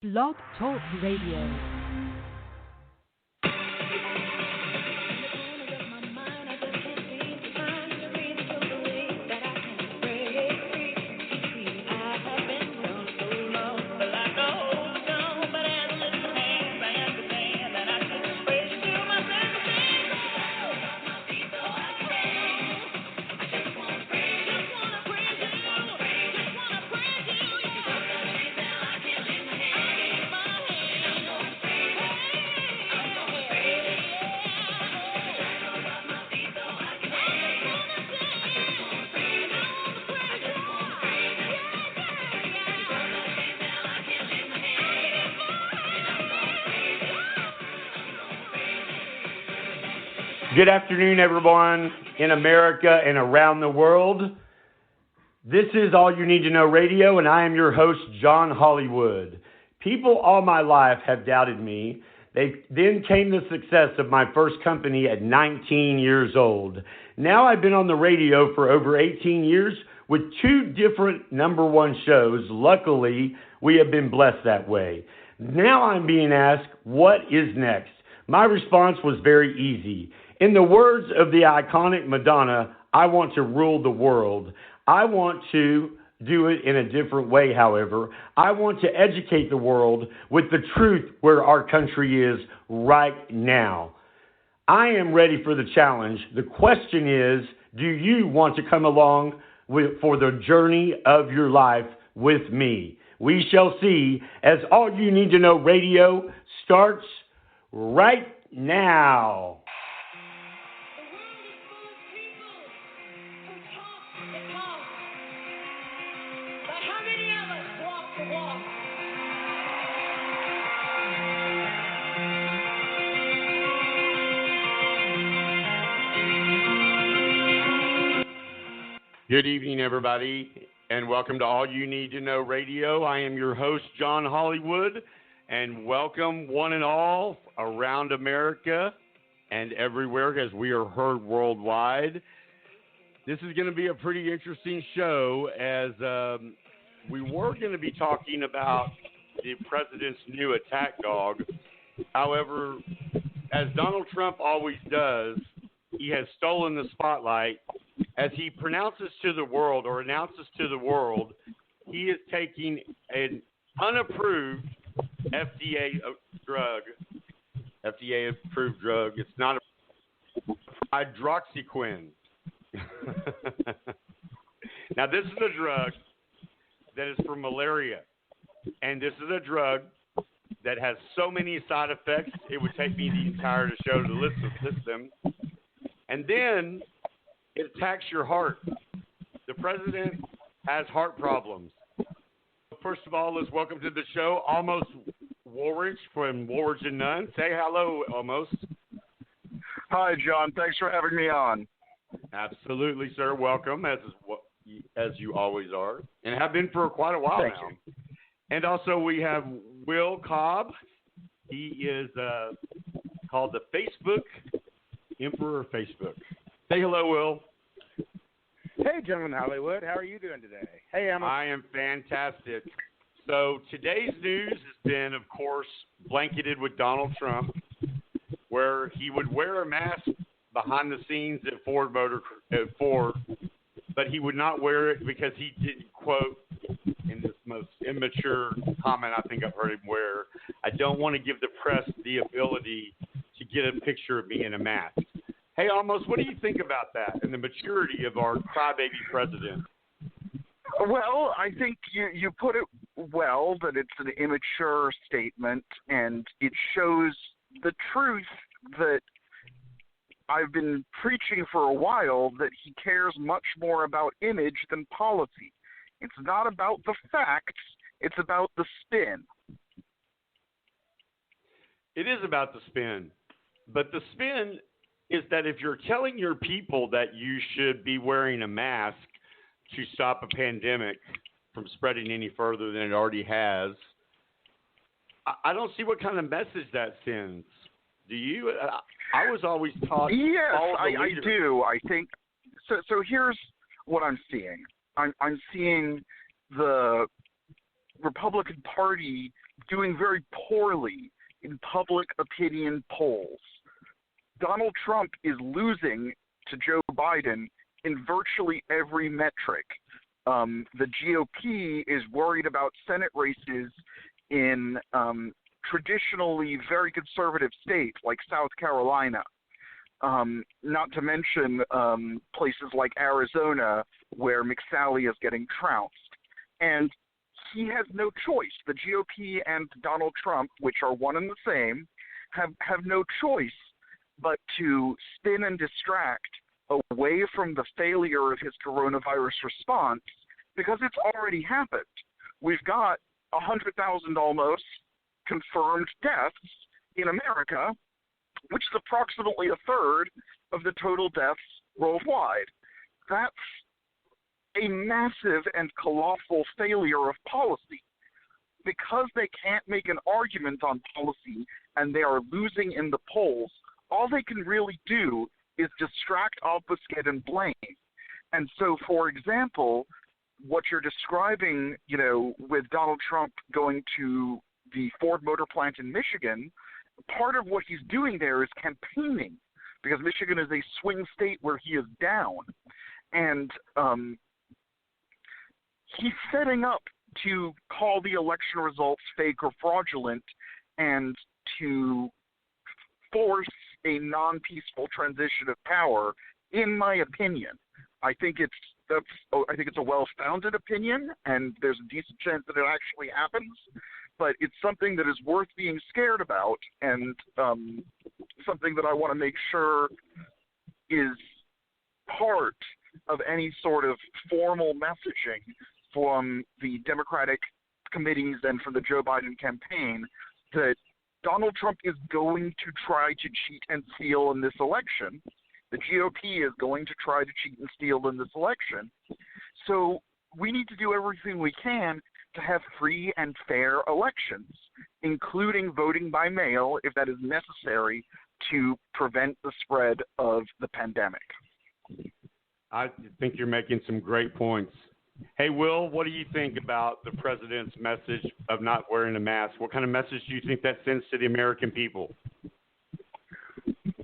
Blog Talk Radio. Good afternoon, everyone in America and around the world. This is All You Need to Know Radio, and I am your host, John Hollywood. People all my life have doubted me. Then came the success of my first company at 19 years old. Now I've been on the radio for over 18 years with 2 different number one shows. Luckily, we have been blessed that way. Now I'm being asked, what is next? My response was very easy. In the words of the iconic Madonna, I want to rule the world. I want to do it in a different way, however. I want to educate the world with the truth where our country is right now. I am ready for the challenge. The question is, do you want to come along for the journey of your life with me? We shall see as All You Need to Know Radio starts right now. Good evening, everybody, and welcome to All You Need to Know Radio. I am your host, John Hollywood, and welcome one and all around America and everywhere as we are heard worldwide. This is going to be a pretty interesting show as we were going to be talking about the president's new attack dog. However, as Donald Trump always does, he has stolen the spotlight. As he pronounces to the world or announces to the world, he is taking an unapproved FDA-approved drug. It's not a hydroxychloroq. Now, this is a drug that is for malaria, and this is a drug that has so many side effects, it would take me the entire show to list them. And then it attacks your heart. The president has heart problems. First of all, let's welcome to the show Almost Woolridge from Woolridge and Nunn. Say hello, Almost. Hi, John. Thanks for having me on. Absolutely, sir. Welcome, as you always are, and have been for quite a while Thank now. You. And also we have Will Cobb. He is called the Facebook Emperor of Facebook. Say hello, Will. Hey, John Hollywood. How are you doing today? Hey, Emma. I am fantastic. So today's news has been, of course, blanketed with Donald Trump, where he would wear a mask behind the scenes at Ford, but he would not wear it because he didn't, quote, in this most immature comment I think I've heard him wear, I don't want to give the press the ability to get a picture of me in a mask. Hey, Almost, what do you think about that and the maturity of our crybaby president? Well, I think you put it well, that it's an immature statement, and it shows the truth that I've been preaching for a while, that he cares much more about image than policy. It's not about the facts, it's about the spin. It is about the spin, but the spin is that if you're telling your people that you should be wearing a mask to stop a pandemic from spreading any further than it already has, I don't see what kind of message that sends. Do you? I was always taught. Yes, I do. I think so. So here's what I'm seeing. I'm seeing the Republican Party doing very poorly in public opinion polls. Donald Trump is losing to Joe Biden in virtually every metric. The GOP is worried about Senate races in traditionally very conservative states like South Carolina, not to mention places like Arizona where McSally is getting trounced. And he has no choice. The GOP and Donald Trump, which are one and the same, have no choice but to spin and distract away from the failure of his coronavirus response, because it's already happened. We've got 100,000 almost confirmed deaths in America, which is approximately a third of the total deaths worldwide. That's a massive and colossal failure of policy. Because they can't make an argument on policy and they are losing in the polls, all they can really do is distract, obfuscate, and blame. And so, for example, what you're describing, with Donald Trump going to the Ford Motor Plant in Michigan, part of what he's doing there is campaigning, because Michigan is a swing state where he is down. And he's setting up to call the election results fake or fraudulent and to force a non-peaceful transition of power, in my opinion. I think it's a well-founded opinion, and there's a decent chance that it actually happens, but it's something that is worth being scared about, and something that I want to make sure is part of any sort of formal messaging from the Democratic committees and from the Joe Biden campaign, that Donald Trump is going to try to cheat and steal in this election. The GOP is going to try to cheat and steal in this election. So we need to do everything we can to have free and fair elections, including voting by mail if that is necessary to prevent the spread of the pandemic. I think you're making some great points. Hey, Will, what do you think about the president's message of not wearing a mask? What kind of message do you think that sends to the American people?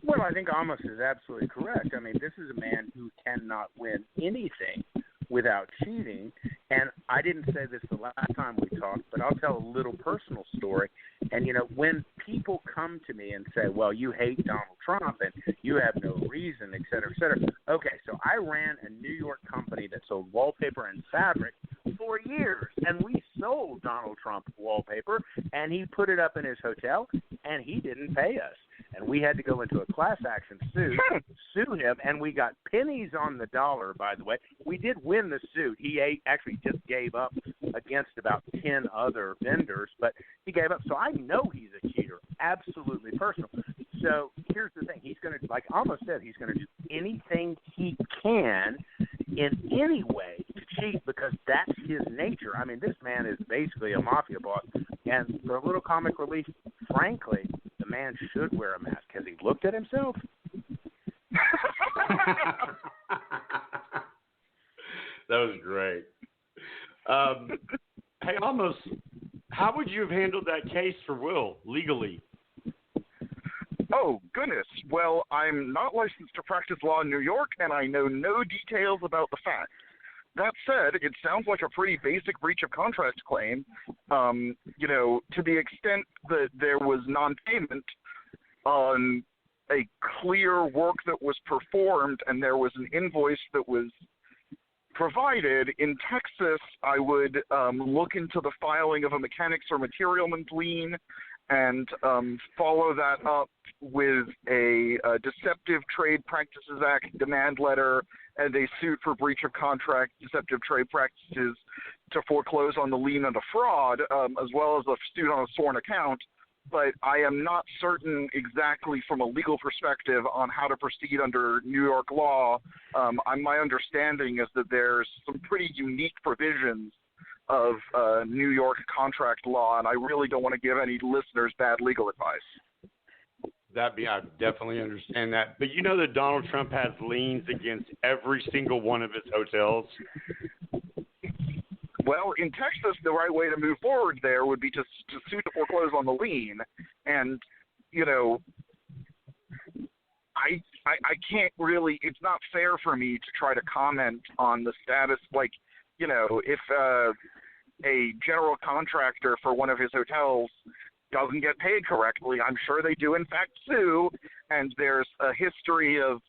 Well, I think Amos is absolutely correct. I mean, this is a man who cannot win anything without cheating. And I didn't say this the last time we talked, but I'll tell a little personal story. And, when people come to me and say, well, you hate Donald Trump and you have no reason, et cetera, et cetera. Okay, so I ran a New York company that sold wallpaper and fabric for years, and we sold Donald Trump wallpaper, and he put it up in his hotel, and he didn't pay us. And we had to go into a class action suit, sue him, and we got pennies on the dollar, by the way. We did win the suit. He actually just gave up against about 10 other vendors, but he gave up. So I know he's a cheater, absolutely personal. So here's the thing. He's going to, like Amos said, he's going to do anything he can in any way to cheat, because that's his nature. I mean, this man is basically a mafia boss. And for a little comic relief, frankly, the man should wear a mask. Has he looked at himself? That was great. Hey, Amos, how would you have handled that case for Will legally? Oh, goodness. Well, I'm not licensed to practice law in New York, and I know no details about the facts. That said, it sounds like a pretty basic breach of contract claim, to the extent that there was non-payment on a clear work that was performed and there was an invoice that was provided. In Texas, I would look into the filing of a mechanics or materialman's lien and follow that up with a Deceptive Trade Practices Act demand letter and a suit for breach of contract, deceptive trade practices to foreclose on the lien and the fraud, as well as a suit on a sworn account. But I am not certain exactly from a legal perspective on how to proceed under New York law. My understanding is that there's some pretty unique provisions of New York contract law, and I really don't want to give any listeners bad legal advice. I definitely understand that. But you know that Donald Trump has liens against every single one of his hotels? Well, in Texas, the right way to move forward there would be to sue to foreclose on the lien. And, you know, I can't really, it's not fair for me to try to comment on the status, like, you know, if a general contractor for one of his hotels doesn't get paid correctly, I'm sure they do in fact sue, and there's a history of,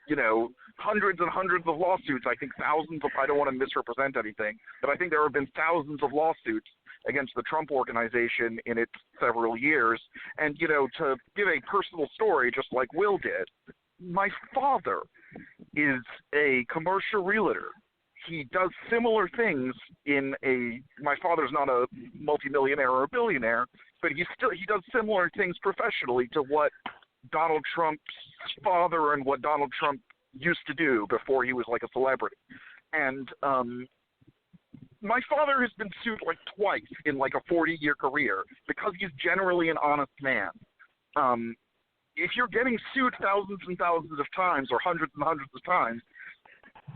you know, hundreds and hundreds of lawsuits, I think thousands of, I don't want to misrepresent anything, but I think there have been thousands of lawsuits against the Trump organization in its several years. And, you know, to give a personal story, just like Will did, my father is a commercial realtor. He does similar things my father's not a multimillionaire or a billionaire, but he does similar things professionally to what Donald Trump's father and what Donald Trump used to do before he was like a celebrity. And my father has been sued like twice in like a 40-year career because he's generally an honest man. If you're getting sued thousands and thousands of times or hundreds and hundreds of times,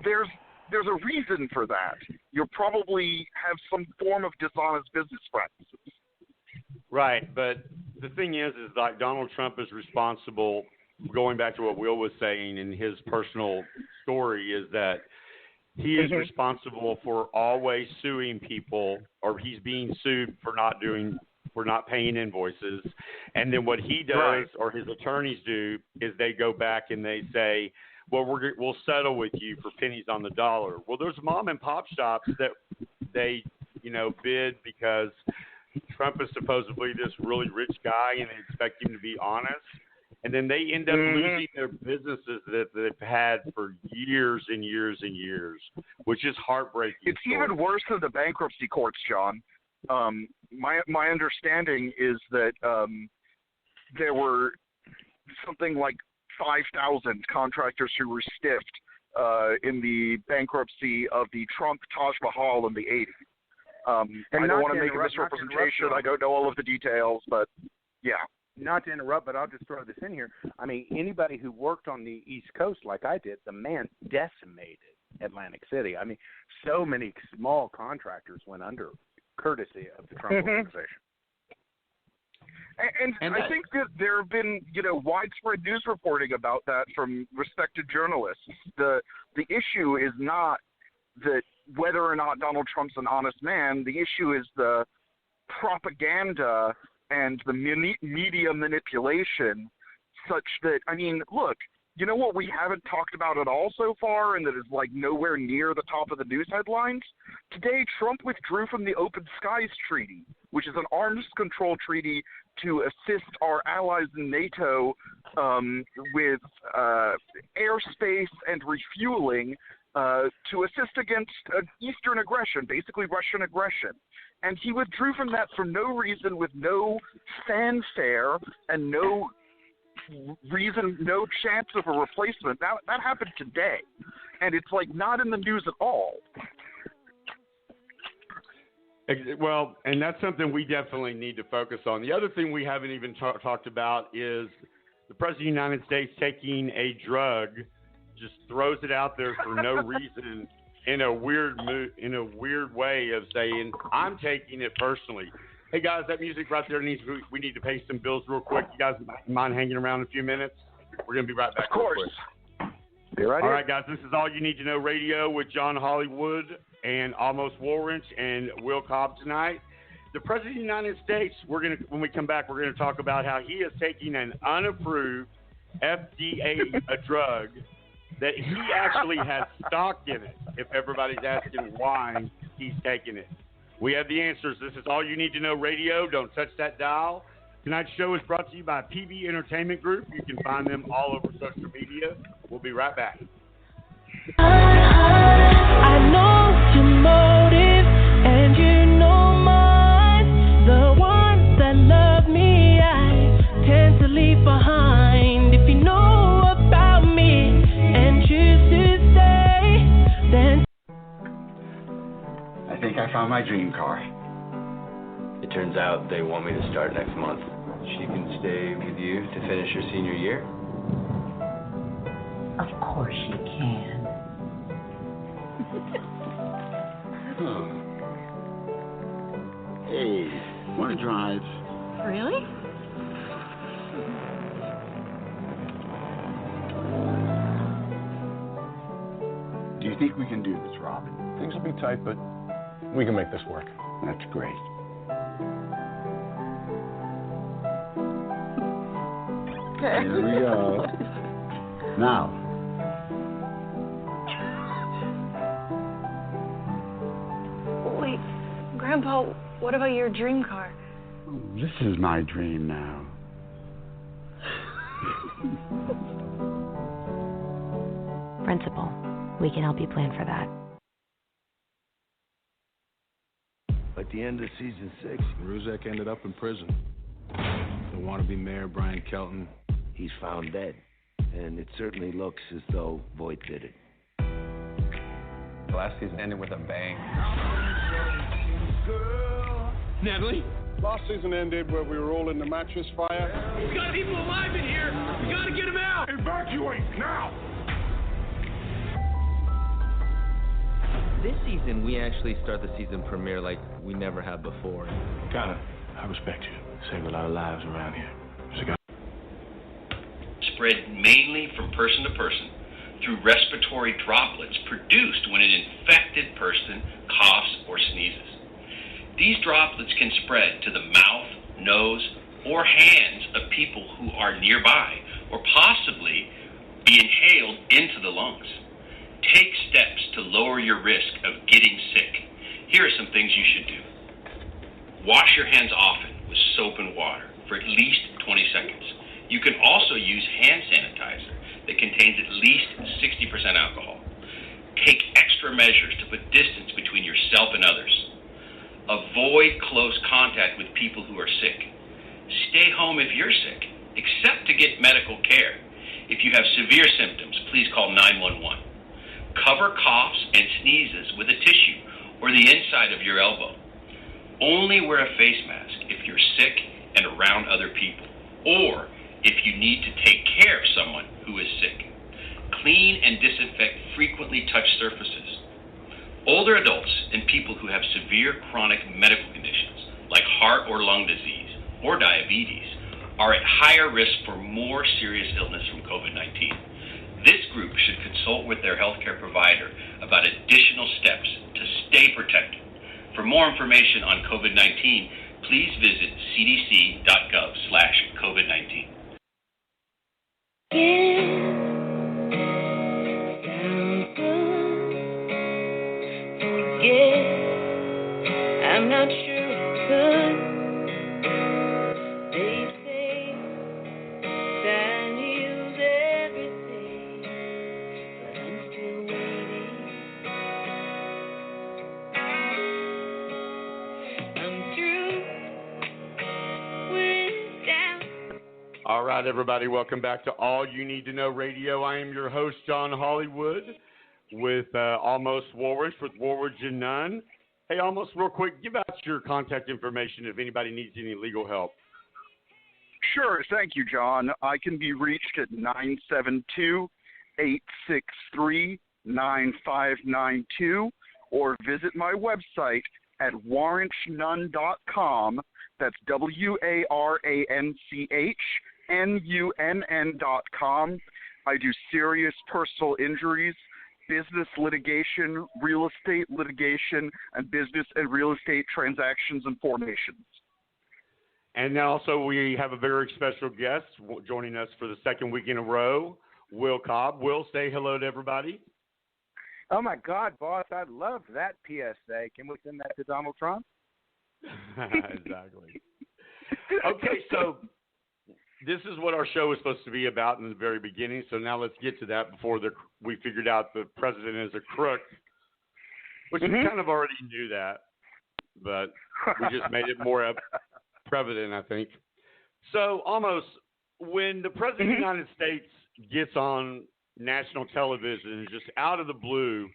there's a reason for that. You probably have some form of dishonest business practices. Right, but the thing is like Donald Trump is responsible, going back to what Will was saying in his personal story, is that he is responsible for always suing people, or he's being sued for not paying invoices. And then what he does, or his attorneys do, is they go back and they say, well, we'll settle with you for pennies on the dollar. Well, there's mom and pop shops that they, you know, bid because Trump is supposedly this really rich guy and they expect him to be honest. And then they end up losing their businesses that they've had for years and years and years, which is heartbreaking. It's even worse than the bankruptcy courts, John. My understanding is that there were something like 5,000 contractors who were stiffed in the bankruptcy of the Trump Taj Mahal in the 80s. I don't want to make a misrepresentation. I don't know all of the details, but yeah. Not to interrupt, but I'll just throw this in here. I mean, anybody who worked on the East Coast like I did, the man decimated Atlantic City. I mean, so many small contractors went under courtesy of the Trump organization. And I think that there have been, you know, widespread news reporting about that from respected journalists. The issue is not that whether or not Donald Trump's an honest man. The issue is the propaganda and the media manipulation such that, I mean, look, you know what we haven't talked about at all so far and that is like nowhere near the top of the news headlines? Today, Trump withdrew from the Open Skies Treaty, which is an arms control treaty to assist our allies in NATO with airspace and refueling to assist against Eastern aggression, basically Russian aggression. And he withdrew from that for no reason, with no fanfare and no reason, no chance of a replacement. That happened today. And it's like not in the news at all. Well, and that's something we definitely need to focus on. The other thing we haven't even talked about is the President of the United States taking a drug, just throws it out there for no reason in a weird way of saying, I'm taking it personally. Hey, guys, that music right there we need to pay some bills real quick. You guys mind hanging around a few minutes? We're going to be right back. Of course. Be right All here. right, guys, this is All You Need to Know Radio with John Hollywood and Almost Woolrich and Will Cobb tonight. The President of the United States, when we come back, we're going to talk about how he is taking an unapproved FDA drug that he actually has stock in it, if everybody's asking why he's taking it. We have the answers. This is All You Need to Know Radio. Don't touch that dial. Tonight's show is brought to you by PB Entertainment Group. You can find them all over social media. We'll be right back. I know your motive and you know mine. The ones that love me, I tend to leave behind. If you know about me and choose to stay, then I think I found my dream car. It turns out they want me to start next month. She can stay with you to finish her senior year? Of course you can. Hey, want to drive? Really? Do you think we can do this, Robin? Things will be tight, but we can make this work. That's great. Okay. Here we go. Now. Wait, Grandpa, what about your dream car? Oh, this is my dream now. Principal, we can help you plan for that. At the end of season 6, Ruzek ended up in prison. The wannabe mayor, Brian Kelton, he's found dead. And it certainly looks as though Voight did it. The last season ended with a bang. Natalie? Last season ended where we were all in the mattress fire. We've got people alive in here! We gotta get them out! Evacuate now! This season, we actually start the season premiere like we never have before. Connor, I respect you. Saved a lot of lives around here. Spread mainly from person to person through respiratory droplets produced when an infected person coughs or sneezes. These droplets can spread to the mouth, nose, or hands of people who are nearby, or possibly be inhaled into the lungs. Take steps to lower your risk of getting sick. Here are some things you should do. Wash your hands often with soap and water for at least 20 seconds. You can also use hand sanitizer that contains at least 60% alcohol. Take extra measures to put distance between yourself and others. Avoid close contact with people who are sick. Stay home if you're sick, except to get medical care. If you have severe symptoms, please call 911. Cover coughs and sneezes with a tissue or the inside of your elbow. Only wear a face mask if you're sick and around other people, or if you need to take care of someone who is sick. Clean and disinfect frequently touched surfaces. Older adults and people who have severe chronic medical conditions, like heart or lung disease or diabetes, are at higher risk for more serious illness from COVID-19. This group should consult with their healthcare provider about additional steps to stay protected. For more information on COVID-19, please visit cdc.gov/COVID-19. I'm not sure it's good. They say time heals everything, but I'm still waiting. I'm through with doubt. All right, everybody, welcome back to All You Need to Know Radio. I am your host, John Hollywood, with Almost Woolridge, with Woolridge and Nunn. Hey, Almost, real quick, give out your contact information if anybody needs any legal help. Sure, thank you, John. I can be reached at 972-863-9592 or visit my website at warranchnunn.com. That's WARANCHNUNN.com. I do serious personal injuries, business litigation, real estate litigation, and business and real estate transactions and formations. And also we have a very special guest joining us for the second week in a row, Will Cobb. Will, say hello to everybody. Oh, my God, boss, I love that PSA. Can we send that to Donald Trump? Exactly. Okay, so this is what our show was supposed to be about in the very beginning, so now let's get to that before we figured out the president is a crook, which we kind of already knew that, but we just made it more prevalent, I think. So almost when the president of the United States gets on national television, just out of the blue,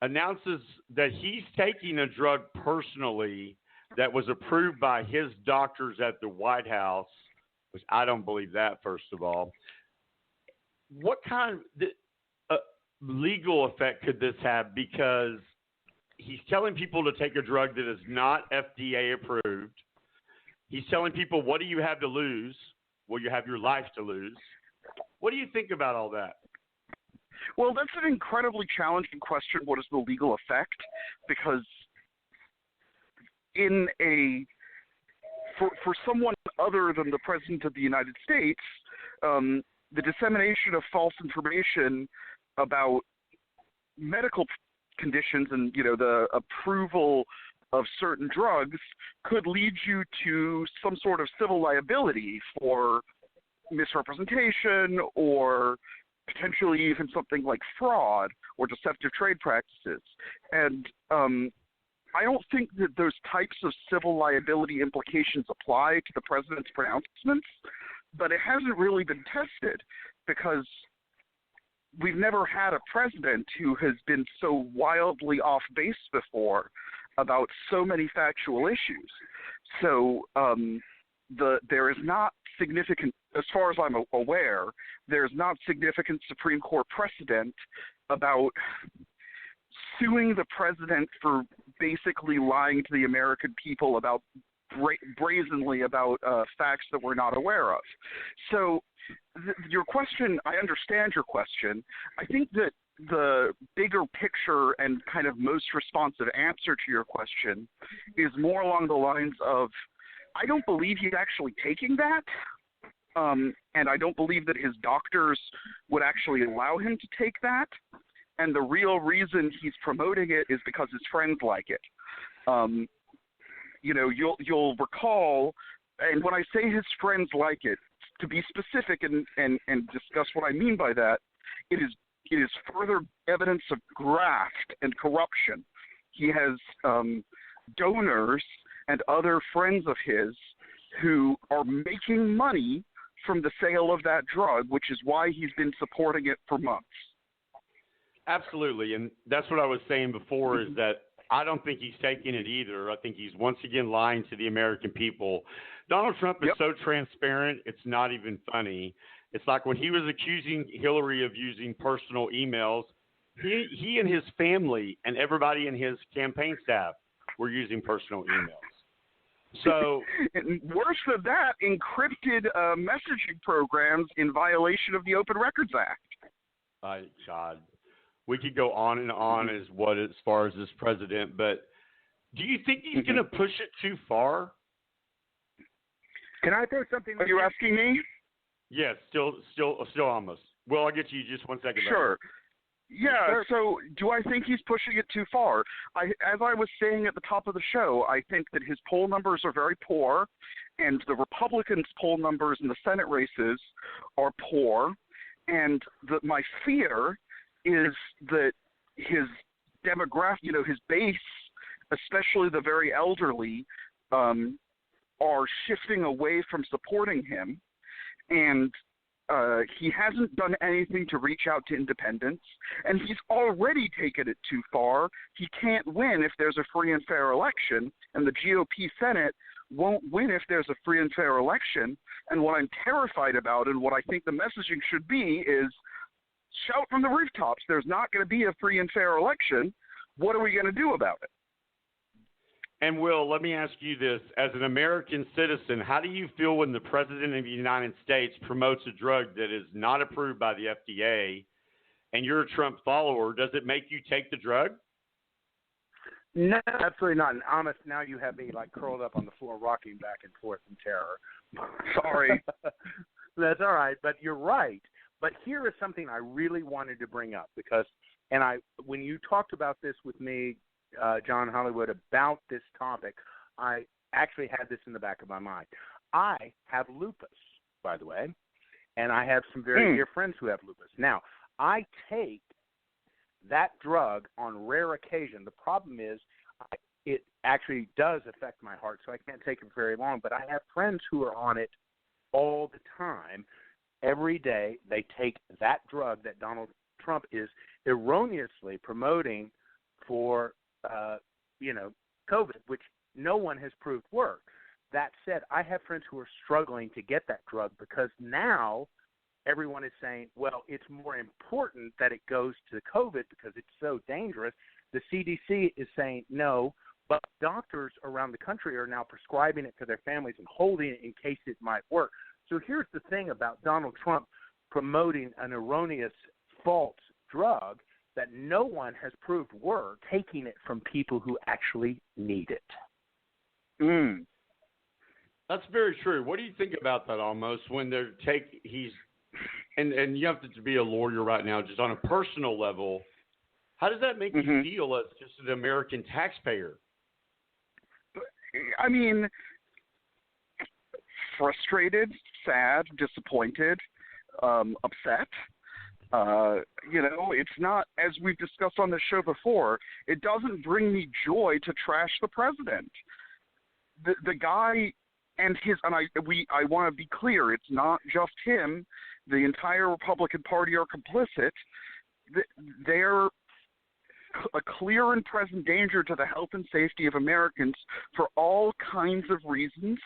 announces that he's taking a drug personally that was approved by his doctors at the White House, which I don't believe that, first of all. What kind of legal effect could this have? Because he's telling people to take a drug that is not FDA approved. He's telling people, what do you have to lose? Well, you have your life to lose. What do you think about all that? Well, that's an incredibly challenging question. What is the legal effect? Because for someone other than the President of the United States, the dissemination of false information about medical conditions and, the approval of certain drugs could lead you to some sort of civil liability for misrepresentation or potentially even something like fraud or deceptive trade practices. And I don't think that those types of civil liability implications apply to the president's pronouncements, but it hasn't really been tested because we've never had a president who has been so wildly off base before about so many factual issues. So there is not significant, as far as I'm aware, there's not significant Supreme Court precedent about suing the president for basically lying to the American people about brazenly about facts that we're not aware of. So your question, I understand your question. I think that the bigger picture and kind of most responsive answer to your question is more along the lines of, I don't believe he's actually taking that, and I don't believe that his doctors would actually allow him to take that. And the real reason he's promoting it is because his friends like it. You'll recall, and when I say his friends like it, to be specific and discuss what I mean by that, it is further evidence of graft and corruption. He has donors and other friends of his who are making money from the sale of that drug, which is why he's been supporting it for months. Absolutely, and that's what I was saying before, is that I don't think he's taking it either. I think he's once again lying to the American people. Donald Trump is so transparent, it's not even funny. It's like when he was accusing Hillary of using personal emails, he and his family and everybody in his campaign staff were using personal emails. So, and worse than that, encrypted messaging programs in violation of the Open Records Act. God, we could go on and on as far as this president, but do you think he's going to push it too far? Can I throw something? Are you asking me? Yes, still almost. Well, I'll get to you just 1 second. Sure. Yeah, so do I think he's pushing it too far? As I was saying at the top of the show, I think that his poll numbers are very poor, and the Republicans' poll numbers in the Senate races are poor, and my fear is that his demographic, his base, especially the very elderly, are shifting away from supporting him, and he hasn't done anything to reach out to independents, and he's already taken it too far. He can't win if there's a free and fair election, and the GOP Senate won't win if there's a free and fair election. And what I'm terrified about, and what I think the messaging should be, is shout from the rooftops, there's not going to be a free and fair election. What are we going to do about it? And Will, let me ask you this. As an American citizen, how do you feel when the President of the United States promotes a drug that is not approved by the FDA and you're a Trump follower? Does it make you take the drug? No, absolutely not. And honest, now you have me curled up on the floor, rocking back and forth in terror. Sorry. That's all right, but you're right. But here is something I really wanted to bring up because, when you talked about this with me, John Hollywood, about this topic, I actually had this in the back of my mind. I have lupus, by the way, and I have some very dear friends who have lupus. Now, I take that drug on rare occasion. The problem is it actually does affect my heart, so I can't take it very long, but I have friends who are on it all the time. Every day they take that drug that Donald Trump is erroneously promoting for COVID, which no one has proved works. That said, I have friends who are struggling to get that drug because now everyone is saying, well, it's more important that it goes to COVID because it's so dangerous The CDC is saying no, but doctors around the country are now prescribing it to their families and holding it in case it might work. So here's the thing about Donald Trump promoting an erroneous, false drug that no one has proved work, taking it from people who actually need it. That's very true. What do you think about that, almost, when and you have to be a lawyer right now, just on a personal level, how does that make you feel as just an American taxpayer? I mean, frustrated, sad, disappointed, upset. It's not, as we've discussed on the show before, it doesn't bring me joy to trash the president. The guy and I want to be clear, it's not just him. The entire Republican Party are complicit. They're a clear and present danger to the health and safety of Americans for all kinds of reasons,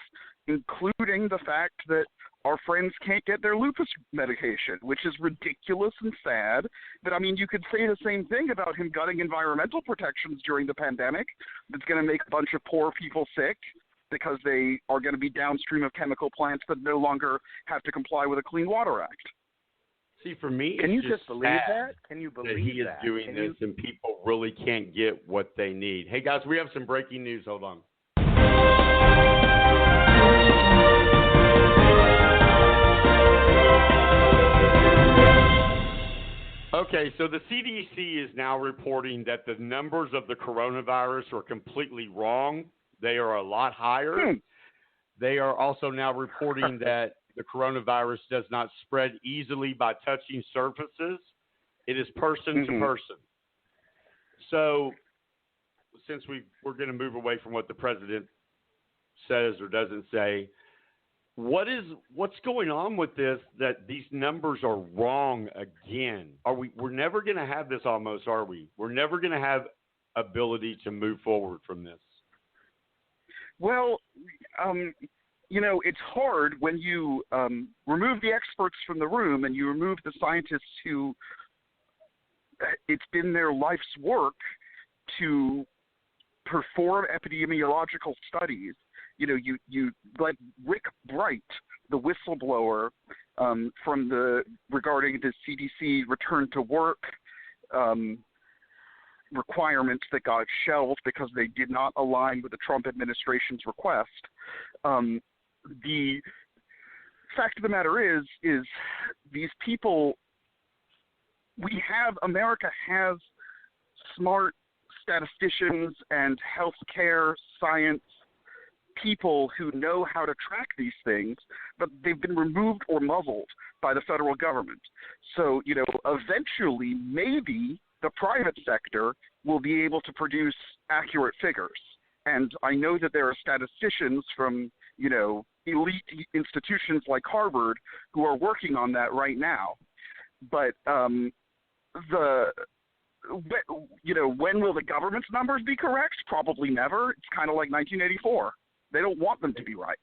including the fact that our friends can't get their lupus medication, which is ridiculous and sad. But, I mean, you could say the same thing about him gutting environmental protections during the pandemic. That's going to make a bunch of poor people sick because they are going to be downstream of chemical plants that no longer have to comply with the Clean Water Act. See, for me, can you just just believe that? Can you believe that he is doing this and people really can't get what they need? Hey, guys, we have some breaking news. Hold on. Okay, so the CDC is now reporting that the numbers of the coronavirus are completely wrong. They are a lot higher. They are also now reporting that the coronavirus does not spread easily by touching surfaces. It is person to person. So since we're going to move away from what the president says or doesn't say, what's going on with this, that these numbers are wrong again? We're never going to have this almost, are we? We're never going to have ability to move forward from this. Well, it's hard when you remove the experts from the room and you remove the scientists who it's been their life's work to perform epidemiological studies. You like Rick Bright, the whistleblower regarding the CDC return to work requirements that got shelved because they did not align with the Trump administration's request. The fact of the matter is these people, America has smart statisticians and healthcare science people who know how to track these things, but they've been removed or muzzled by the federal government. So, eventually maybe the private sector will be able to produce accurate figures. And I know that there are statisticians from, elite institutions like Harvard who are working on that right now. But when will the government's numbers be correct? Probably never. It's kind of like 1984. They don't want them to be right.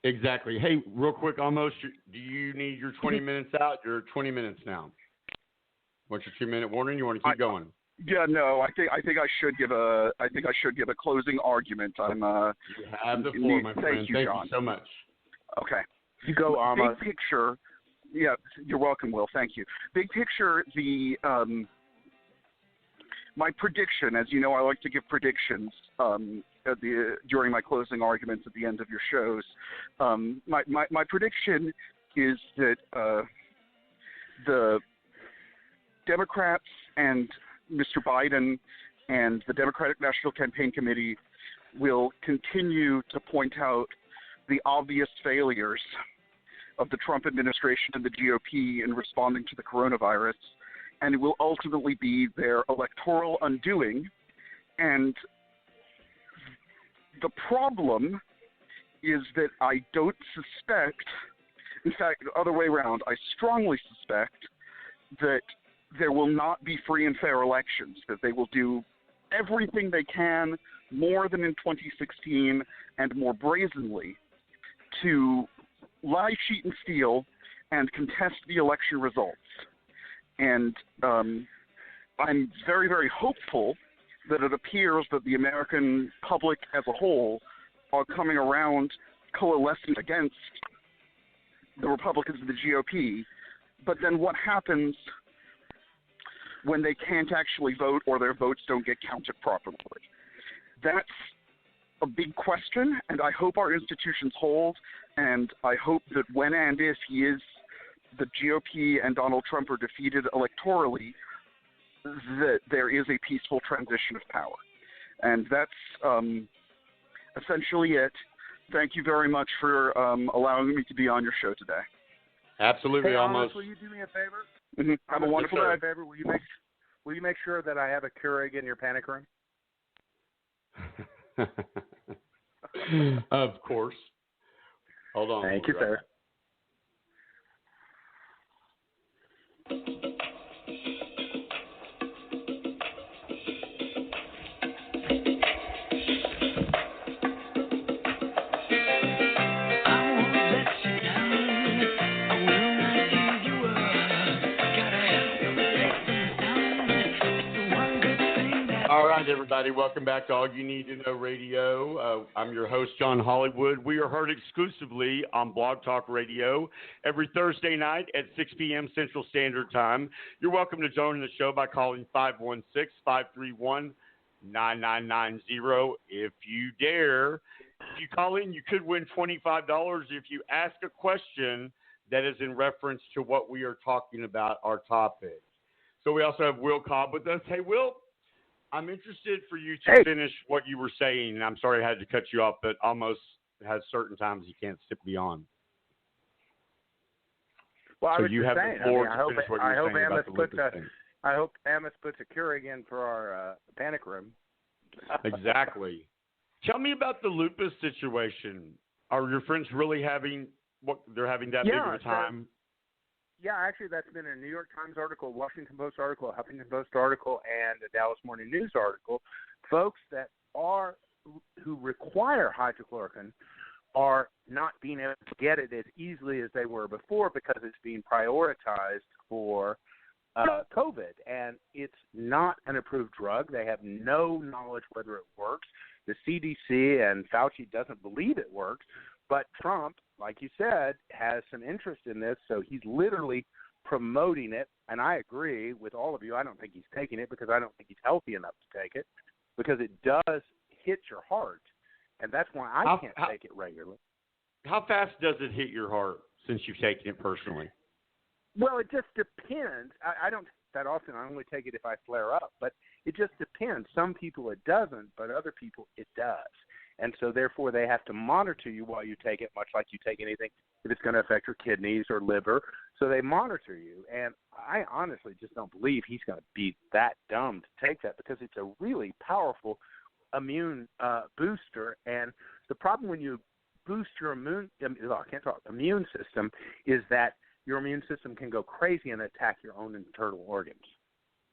Exactly. Hey, real quick, almost, do you need your 20 minutes out? You're 20 minutes now. What's your 2-minute warning? You want to keep going? Yeah, no. I think I should give a closing argument. You have the floor, my friend. Thank you so much. Okay. You go, Alma. Big picture. Yeah, you're welcome, Will. Thank you. Big picture. My prediction, as you know, I like to give predictions during my closing arguments at the end of your shows. My prediction is that the Democrats and Mr. Biden and the Democratic National Campaign Committee will continue to point out the obvious failures of the Trump administration and the GOP in responding to the coronavirus, and it will ultimately be their electoral undoing. And the problem is that I don't suspect, in fact, the other way around, I strongly suspect that there will not be free and fair elections, that they will do everything they can, more than in 2016 and more brazenly, to lie, cheat, and steal and contest the election results. And I'm very, very hopeful that it appears that the American public as a whole are coming around, coalescing against the Republicans and the GOP. But then what happens when they can't actually vote or their votes don't get counted properly? That's a big question, and I hope our institutions hold, and I hope that when and if the GOP and Donald Trump are defeated electorally, that there is a peaceful transition of power. And that's essentially it. Thank you very much for allowing me to be on your show today. Absolutely. Hey, almost. Will you do me a favor? Mm-hmm. Have a wonderful day. Favor. Will you make sure that I have a Keurig in your panic room? Of course. Hold on. Thank you, sir. All right, everybody, welcome back to All You Need to Know Radio. I'm your host, John Hollywood. We are heard exclusively on Blog Talk Radio every Thursday night at 6 p.m. Central Standard Time. You're welcome to join the show by calling 516-531-9990 if you dare. If you call in, you could win $25 if you ask a question that is in reference to what we are talking about, our topic. So we also have Will Cobb with us. Hey, Will. I'm interested for you to finish what you were saying, and I'm sorry I had to cut you off, but almost has certain times you can't skip beyond. Well, so I was you just have saying, the floor to finish what you were saying about the lupus thing. I hope Amos puts a Keurig in for our panic room. Exactly. Tell me about the lupus situation. Are your friends really having that big of a time? Yeah, actually, that's been a New York Times article, Washington Post article, a Huffington Post article, and a Dallas Morning News article. Folks who require hydroxychloroquine are not being able to get it as easily as they were before because it's being prioritized for COVID, and it's not an approved drug. They have no knowledge whether it works. The CDC and Fauci doesn't believe it works, but Trump, like you said, has some interest in this, so he's literally promoting it, and I agree with all of you. I don't think he's taking it because I don't think he's healthy enough to take it because it does hit your heart, and that's why I can't take it regularly. How fast does it hit your heart since you've taken it personally? Well, it just depends. I don't take that often. I only take it if I flare up, but it just depends. Some people it doesn't, but other people it does. And so, therefore, they have to monitor you while you take it, much like you take anything if it's going to affect your kidneys or liver. So they monitor you. And I honestly just don't believe he's going to be that dumb to take that because it's a really powerful immune booster. And the problem when you boost your immune system is that your immune system can go crazy and attack your own internal organs.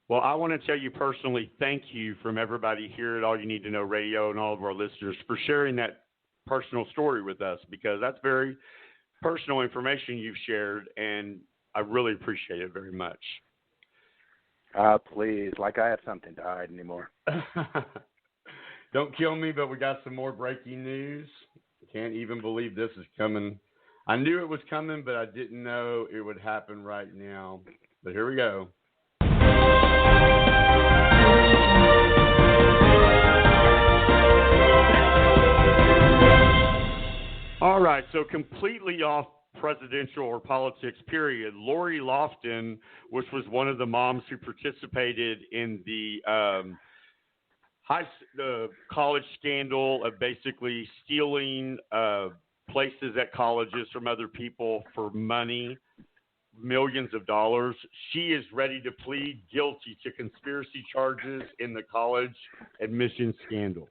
Well, I want to tell you personally, thank you from everybody here at All You Need to Know Radio and all of our listeners for sharing that personal story with us because that's very personal information you've shared, and I really appreciate it very much. Please, like I have something to hide anymore. Don't kill me, but we got some more breaking news. Can't even believe this is coming. I knew it was coming, but I didn't know it would happen right now. But here we go. All right, so completely off presidential or politics, period. Lori Lofton, which was one of the moms who participated in the college scandal of basically stealing places at colleges from other people for money, millions of dollars. She is ready to plead guilty to conspiracy charges in the college admissions scandal.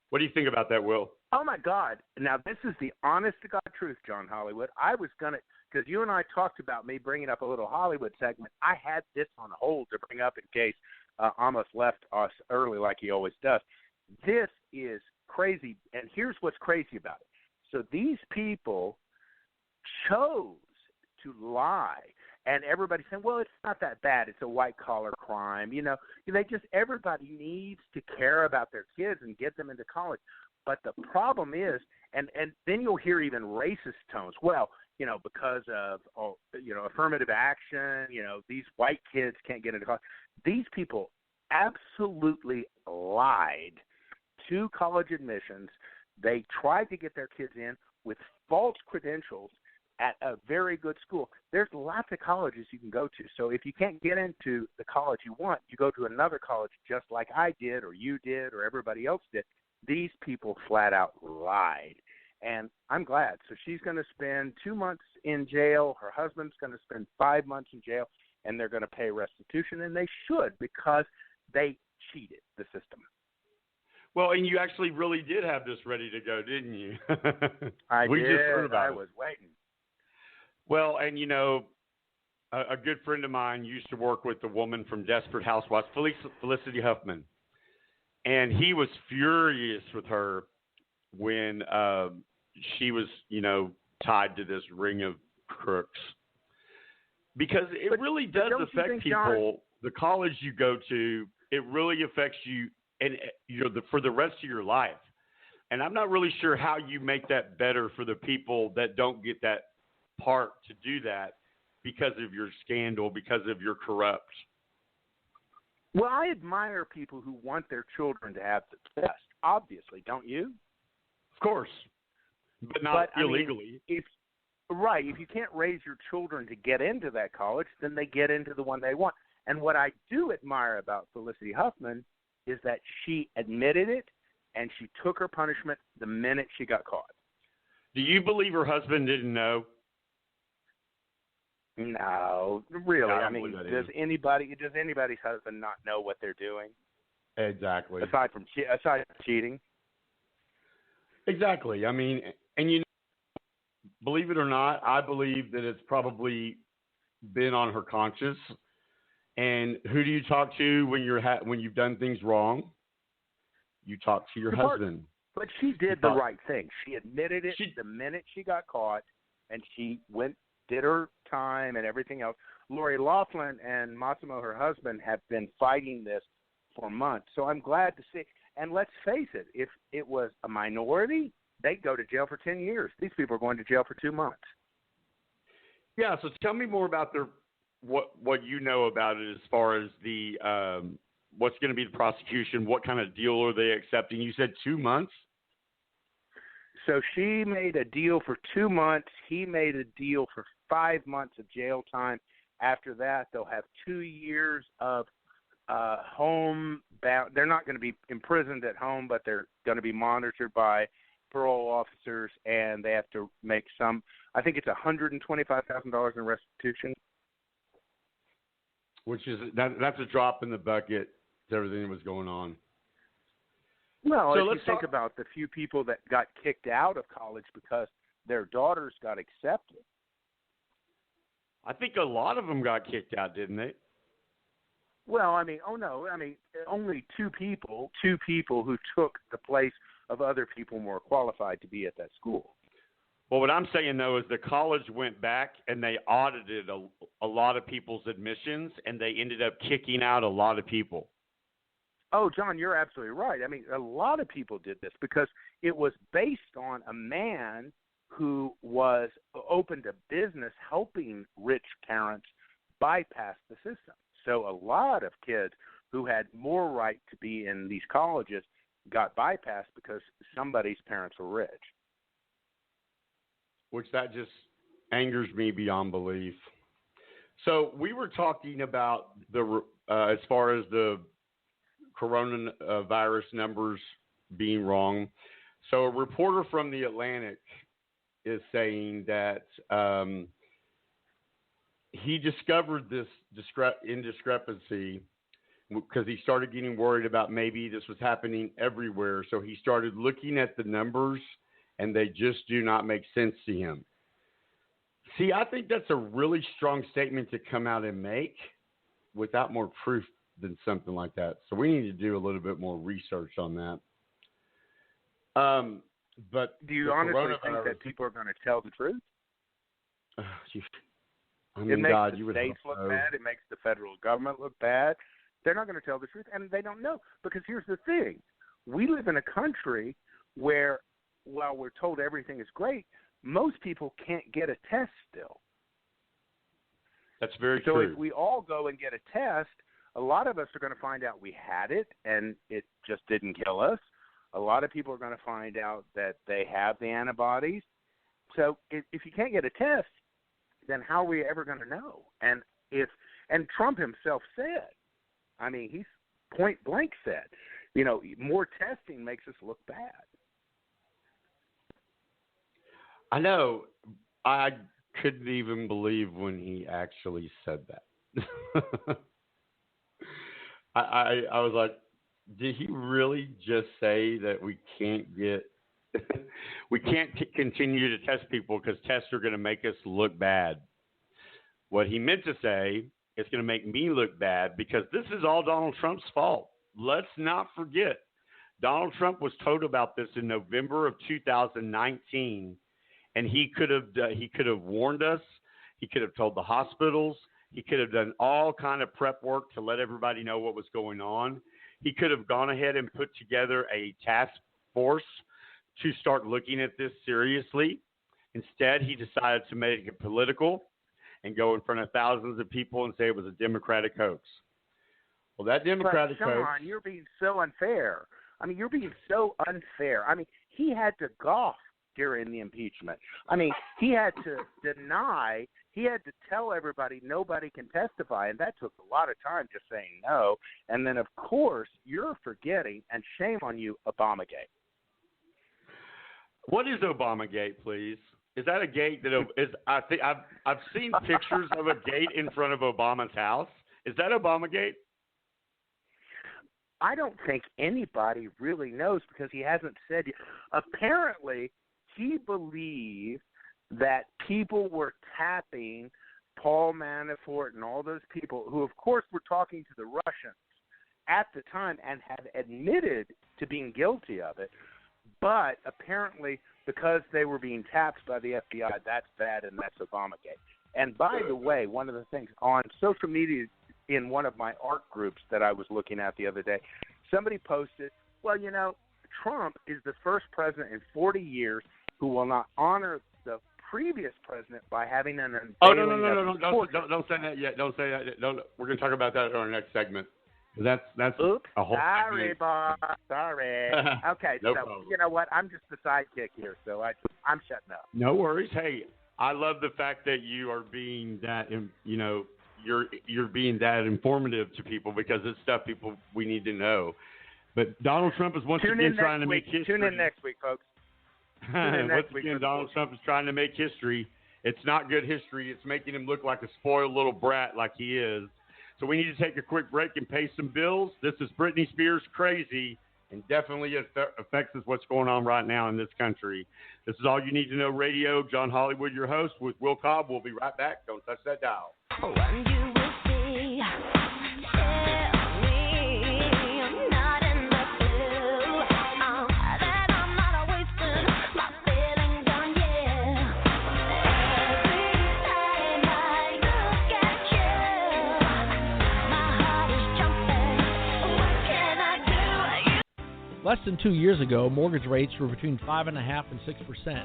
What do you think about that, Will? Oh, my God. Now, this is the honest-to-God truth, John Hollywood. I was going to – because you and I talked about me bringing up a little Hollywood segment. I had this on hold to bring up in case Amos left us early like he always does. This is crazy, and here's what's crazy about it. So these people chose to lie And everybody's saying, well, it's not that bad. It's a white-collar crime. Everybody needs to care about their kids and get them into college. But the problem is, and then you'll hear even racist tones. Well, because of, affirmative action, these white kids can't get into college. These people absolutely lied to college admissions. They tried to get their kids in with false credentials at a very good school. There's lots of colleges you can go to. So if you can't get into the college you want, you go to another college just like I did or you did or everybody else did. These people flat out lied. And I'm glad. So she's going to spend 2 months in jail. Her husband's going to spend 5 months in jail, and they're going to pay restitution, and they should because they cheated the system. Well, and you actually really did have this ready to go, didn't you? I we did. Just heard about I it. was waiting. Well, and a good friend of mine used to work with the woman from Desperate Housewives, Felicity Huffman, and he was furious with her when she was, tied to this ring of crooks, because it really does affect people. John, the college you go to, it really affects you, and for the rest of your life. And I'm not really sure how you make that better for the people that don't get that part to do that because of your scandal, because of your corrupt. Well, I admire people who want their children to have the best, obviously, don't you? Of course, but not illegally. If you can't raise your children to get into that college, then they get into the one they want. And what I do admire about Felicity Huffman is that she admitted it and she took her punishment the minute she got caught. Do you believe her husband didn't know? No, really. No, I mean, does anybody's husband not know what they're doing? Exactly. Aside from cheating. Exactly. I mean, and believe it or not, I believe that it's probably been on her conscience. And who do you talk to when you've done things wrong? You talk to your husband. But she did the right thing. She admitted it the minute she got caught, and she did her time and everything else. Lori Loughlin and Massimo, her husband, have been fighting this for months. So I'm glad to see. And let's face it, if it was a minority, they'd go to jail for 10 years. These people are going to jail for 2 months. Yeah, so tell me more about what you know about it as far as the what's going to be the prosecution. What kind of deal are they accepting? You said 2 months? So she made a deal for 2 months. He made a deal for 5 months of jail time. After that, they'll have 2 years of homebound. They're not going to be imprisoned at home, but they're going to be monitored by parole officers, and they have to make I think it's $125,000 in restitution. Which is that's a drop in the bucket to everything that was going on. Well, if you think about the few people that got kicked out of college because their daughters got accepted. I think a lot of them got kicked out, didn't they? Well, only two people who took the place of other people more qualified to be at that school. Well, what I'm saying, though, is the college went back and they audited a lot of people's admissions, and they ended up kicking out a lot of people. Oh, John, you're absolutely right. I mean, a lot of people did this because it was based on a man who was open to business helping rich parents bypass the system. So a lot of kids who had more right to be in these colleges got bypassed because somebody's parents were rich. Which that just angers me beyond belief. So we were talking about as far as the coronavirus numbers being wrong. So a reporter from The Atlantic is saying that he discovered this indiscrepancy because he started getting worried about maybe this was happening everywhere. So he started looking at the numbers, and they just do not make sense to him. See, I think that's a really strong statement to come out and make without more proof than something like that. So we need to do a little bit more research on that. But do you honestly think that people are going to tell the truth? I mean, it makes God, the you would states hope look so. bad. It makes the federal government look bad. They're not going to tell the truth, and they don't know. Because here's the thing. We live in a country where, while we're told everything is great, most people can't get a test still. That's very so true. So if we all go and get a test, a lot of us are going to find out we had it and it just didn't kill us. A lot of people are going to find out that they have the antibodies. So if you can't get a test, then how are we ever going to know? And Trump himself said, I mean, he's point blank said, you know, more testing makes us look bad. I know. I couldn't even believe when he actually said that. I was like, did he really just say that we can't continue to test people because tests are going to make us look bad? What he meant to say, it's going to make me look bad because this is all Donald Trump's fault. Let's not forget, Donald Trump was told about this in November of 2019, and he could have warned us. He could have told the hospitals. He could have done all kind of prep work to let everybody know what was going on. He could have gone ahead and put together a task force to start looking at this seriously. Instead, he decided to make it political and go in front of thousands of people and say it was a Democratic hoax. Well, that Democratic hoax... Sean, you're being so unfair. I mean, you're being so unfair. I mean, he had to golf during the impeachment. I mean, he had to deny, he had to tell everybody nobody can testify, and that took a lot of time just saying no. And then, of course, you're forgetting, and shame on you, Obamagate. What is Obamagate, please? Is that a gate that is? I think I've seen pictures of a gate in front of Obama's house. Is that Obamagate? I don't think anybody really knows because he hasn't said yet. Apparently, he believed that people were tapping Paul Manafort and all those people who, of course, were talking to the Russians at the time and have admitted to being guilty of it. But apparently, because they were being tapped by the FBI, that's bad and that's Obamagate. And by the way, one of the things on social media in one of my art groups that I was looking at the other day, somebody posted, well, you know, Trump is the first president in 40 years who will not honor the previous president by having an unveiling. Oh, no. Don't say that yet. Don't say that. We're going to talk about that in our next segment. That's Oops, a whole sorry, segment. Bob. Sorry. Okay, No so problem. You know what? I'm just the sidekick here, so I'm shutting up. No worries. Hey, I love the fact that you are being that, you know, you're being that informative to people because it's stuff we need to know. But Donald Trump is once again trying to make history. Tune in next week, folks. Once again, Donald Trump is trying to make history. It's not good history. It's making him look like a spoiled little brat like he is. So we need to take a quick break and pay some bills. This is Britney Spears' Crazy, and definitely affects us what's going on right now in this country. This is All You Need to Know Radio. John Hollywood, your host, with Will Cobb. We'll be right back. Don't touch that dial. And you will see. Less than 2 years ago, mortgage rates were between 5.5% and 6%.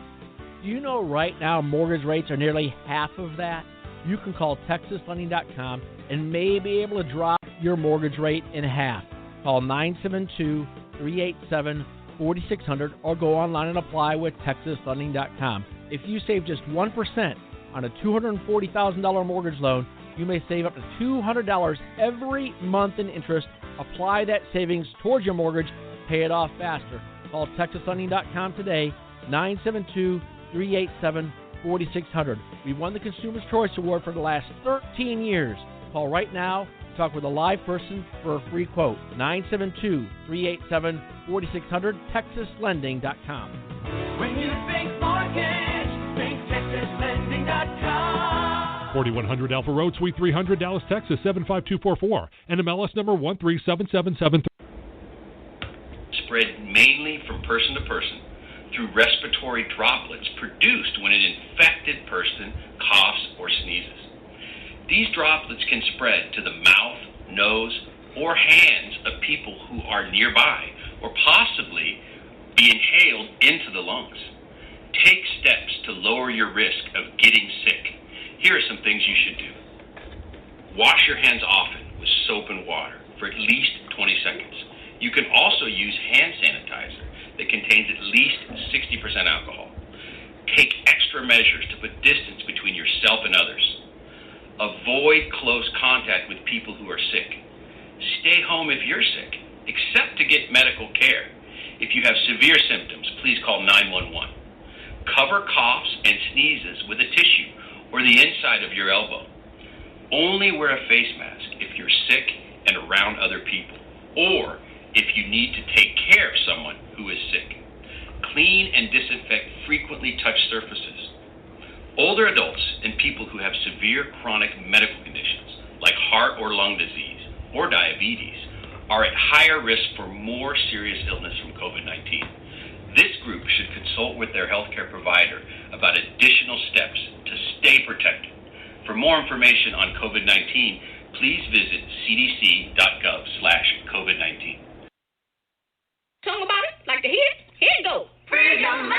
Do you know right now mortgage rates are nearly half of that? You can call TexasLending.com and may be able to drop your mortgage rate in half. Call 972-387-4600 or go online and apply with TexasLending.com. If you save just 1% on a $240,000 mortgage loan, you may save up to $200 every month in interest. Apply that savings towards your mortgage. Pay it off faster. Call TexasLending.com today, 972-387-4600. We won the Consumer's Choice Award for the last 13 years. Call right now. Talk with a live person for a free quote. 972-387-4600, TexasLending.com. When you think mortgage, think TexasLending.com. 4100 Alpha Road, Suite 300, Dallas, Texas, 75244. NMLS number 137773. Spread mainly from person to person through respiratory droplets produced when an infected person coughs or sneezes. droplets can spread to the mouth, nose, or hands of people who are nearby, or possibly be inhaled into the lungs. Take steps to lower your risk of getting sick. Here are some things you should do. Wash your hands often with soap and water for at least 20 seconds. You can also use hand sanitizer that contains at least 60% alcohol. Take extra measures to put distance between yourself and others. Avoid close contact with people who are sick. Stay home if you're sick, except to get medical care. If you have severe symptoms, please call 911. Cover coughs and sneezes with a tissue or the inside of your elbow. Only wear a face mask if you're sick and around other people, or if you need to take care of someone who is sick. Clean and disinfect frequently touched surfaces. Older adults and people who have severe chronic medical conditions, like heart or lung disease or diabetes, are at higher risk for more serious illness from COVID-19. This group should consult with their healthcare provider about additional steps to stay protected. For more information on COVID-19, please visit cdc.gov/COVID-19. Talk about it like the hit. Here you go. Free your mind.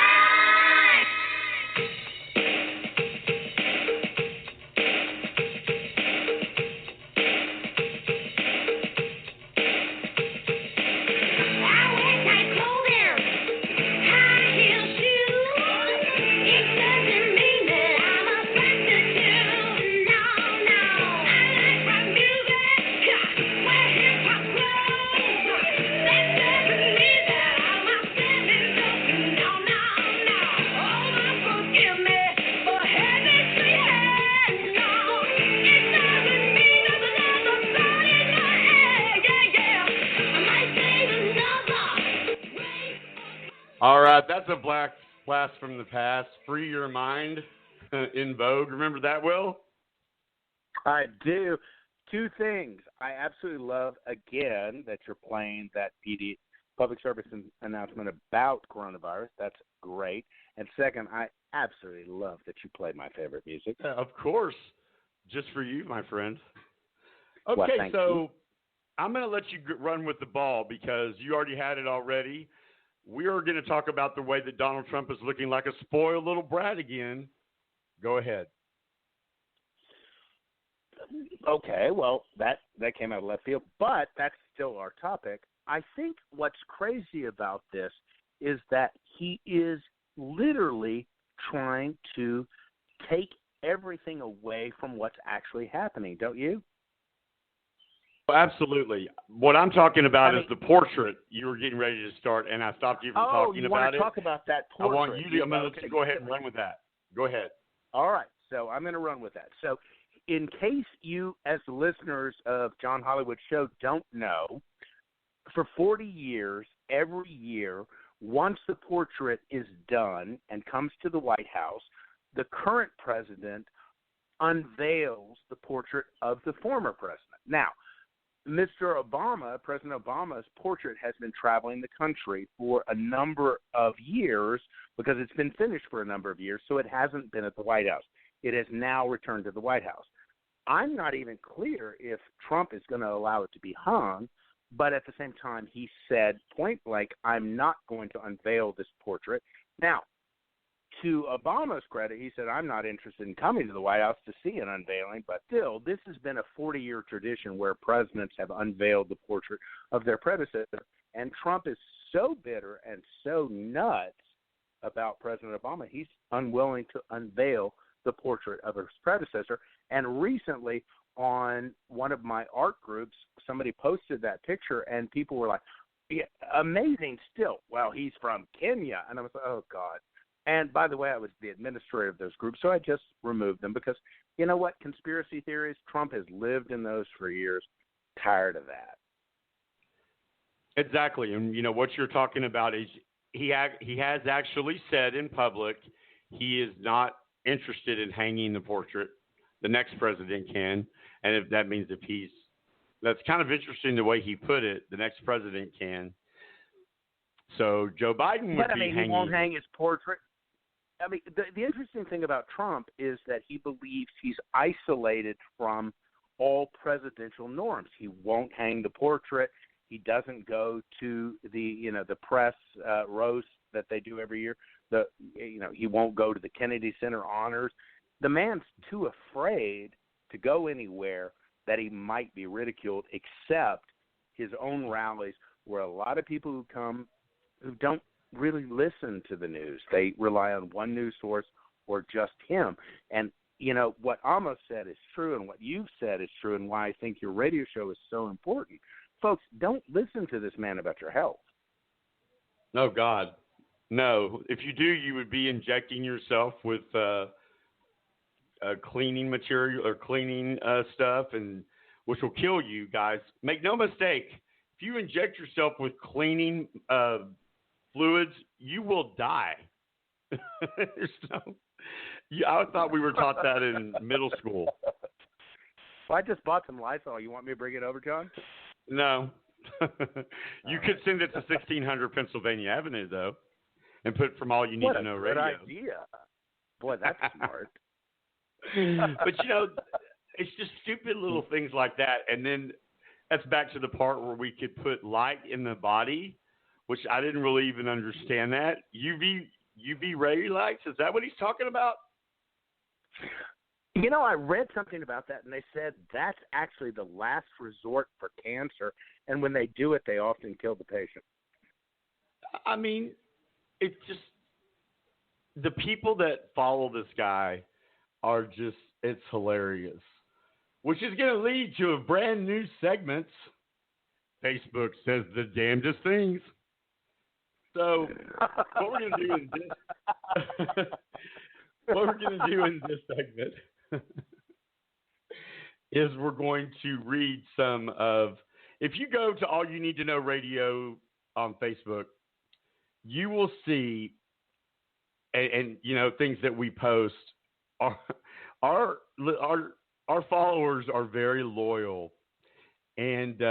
All right, that's a black blast from the past. Free your mind, in vogue. Remember that, Will? I do. Two things. I absolutely love, again, that you're playing that PD public service announcement about coronavirus. That's great. And second, I absolutely love that you played my favorite music. Of course. Just for you, my friend. Okay, well, so I'm going to let you run with the ball because you already had it already. We are going to talk about the way that Donald Trump is looking like a spoiled little brat again. Go ahead. Okay, well, that came out of left field, but that's still our topic. I think what's crazy about this is that he is literally trying to take everything away from what's actually happening, don't you? Absolutely. What I'm talking about is the portrait you were getting ready to start, and I stopped you from talking about it. Oh, you want to talk about that portrait? I want you to. I'm going to let you go ahead and run with that. Go ahead. All right. So I'm going to run with that. So in case you, as the listeners of John Hollywood Show, don't know, for 40 years, every year, once the portrait is done and comes to the White House, the current president unveils the portrait of the former president. Now, Mr. Obama, President Obama's portrait has been traveling the country for a number of years because it's been finished for a number of years, so it hasn't been at the White House. It has now returned to the White House. I'm not even clear if Trump is going to allow it to be hung, but at the same time, he said point blank, I'm not going to unveil this portrait. Now, to Obama's credit, he said, I'm not interested in coming to the White House to see an unveiling, but still, this has been a 40-year tradition where presidents have unveiled the portrait of their predecessor, and Trump is so bitter and so nuts about President Obama, he's unwilling to unveil the portrait of his predecessor. And recently, on one of my art groups, somebody posted that picture, and people were like, yeah, amazing still. Well, he's from Kenya. And I was like, oh, God. And by the way, I was the administrator of those groups, so I just removed them because, you know what, conspiracy theories, Trump has lived in those for years. Tired of that. Exactly. And, you know, what you're talking about is he has actually said in public he is not interested in hanging the portrait. The next president can. And if that means that's kind of interesting the way he put it, the next president can. So Joe Biden would be hanging. He won't hang his portrait. I mean, the interesting thing about Trump is that he believes he's isolated from all presidential norms. He won't hang the portrait. He doesn't go to the press roast that they do every year. He won't go to the Kennedy Center honors. The man's too afraid to go anywhere that he might be ridiculed, except his own rallies, where a lot of people who come who don't really listen to the news. They rely on one news source or just him. And, what Amos said is true, and what you've said is true, and why I think your radio show is so important. Folks, don't listen to this man about your health. No, God. No. If you do, you would be injecting yourself with cleaning material or cleaning stuff, and which will kill you guys. Make no mistake. If you inject yourself with cleaning fluids, you will die. I thought we were taught that in middle school. Well, I just bought some Lysol. You want me to bring it over, John? No. You could send it to 1600 Pennsylvania Avenue, though, and put From All You Need to Know Radio. What a good idea. Boy, that's smart. But, it's just stupid little things like that. And then that's back to the part where we could put light in the body, which I didn't really even understand that. UV ray lights, is that what he's talking about? I read something about that, and they said that's actually the last resort for cancer, and when they do it, they often kill the patient. I mean, it's just the people that follow this guy are just, it's hilarious, which is going to lead to a brand new segment. Facebook says the damnedest things. So what we're going to do in this, segment is we're going to read some of, if you go to All You Need to Know Radio on Facebook, you will see, and things that we post. Our followers are very loyal, and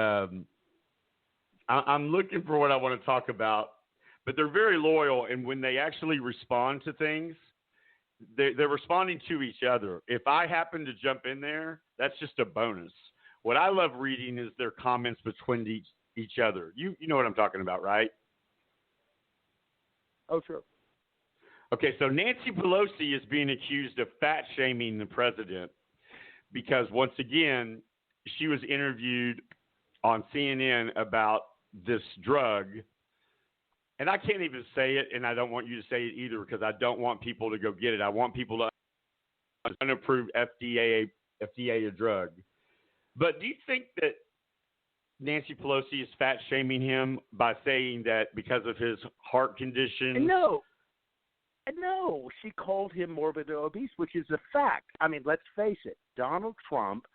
I'm looking for what I want to talk about. But they're very loyal, and when they actually respond to things, they're responding to each other. If I happen to jump in there, that's just a bonus. What I love reading is their comments between each other. You know what I'm talking about, right? Oh, sure. Okay, so Nancy Pelosi is being accused of fat-shaming the president because, once again, she was interviewed on CNN about this drug. And I can't even say it, and I don't want you to say it either because I don't want people to go get it. I want people to unapprove FDA a drug. But do you think that Nancy Pelosi is fat-shaming him by saying that because of his heart condition? No, she called him morbidly obese, which is a fact. I mean, let's face it, Donald Trump